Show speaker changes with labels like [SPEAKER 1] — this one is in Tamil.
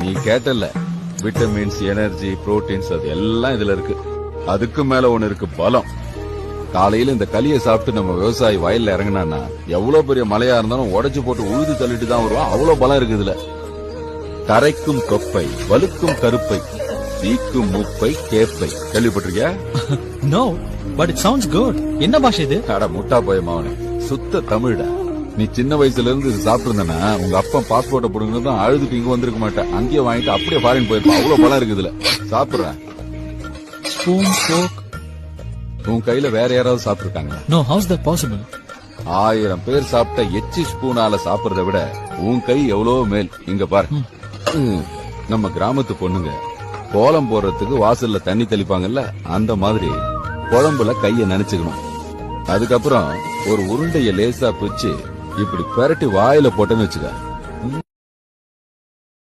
[SPEAKER 1] நீ கேட்டல, விட்டமின்ஸ், எனர்ஜி, புரோட்டீன்ஸ் அது எல்லாம் இதுல இருக்கு. அதுக்கு மேல ஒண்ணு இருக்கு, பலம். காலையில இந்த களியை சாப்பிட்டு நம்ம விவசாயி வயல்ல இறங்கினான்னா எவ்வளவு பெரிய மழையா இருந்தாலும் உடைச்சு போட்டு உழுது தள்ளிட்டு தான் வருவான். அவ்வளவு பலம் இருக்கு இதுல. கரைக்கும் கொப்பை, வலுக்கும் கருப்பை, தீக்கும் மூப்பை, கேப்பை. கேள்விப்பட்டிருக்கியா?
[SPEAKER 2] No, but it sounds good. என்ன பாஷை இது?
[SPEAKER 1] அட முட்டா போயமாவனே, சுத்த தமிழ்டா. நீ சின்ன வயசுல இருந்து இது சாப்பிட்டு இருந்தனா உங்க அப்பா பாஸ்போர்ட்டை போடுங்கதான் அழுதுட்டு இங்க வந்திருக்க மாட்டேன். அங்கேயே வாங்கிட்டு அப்படியே ஃபாரின் போயிருப்பான். அவ்வளவு பலம் இருக்கு இதுல. சாப்பிடுறேன்.
[SPEAKER 2] Spoon, fork.
[SPEAKER 1] உன் கையில வேற யாராவது சாப்பிட்டுருக்காங்க?
[SPEAKER 2] No, how's that possible?
[SPEAKER 1] 1000 பேர் சாப்பிட்ட எச்சி ஸ்பூனால சாப்பிடுறத விட உன் கை எவ்வளவு மேல். இங்க பாரு, நம்ம கிராமத்து பொண்ணுங்க கோலம் போடுறதுக்கு வாசல்ல தண்ணி தெளிப்பாங்கல்ல, அந்த மாதிரி குழம்புல கைய நினைச்சுக்கணும். அதுக்கப்புறம் ஒரு உருண்டைய லேசா பிச்சு இப்படி பெரட்டி வாயில போட்டேன்னு வச்சுக்க,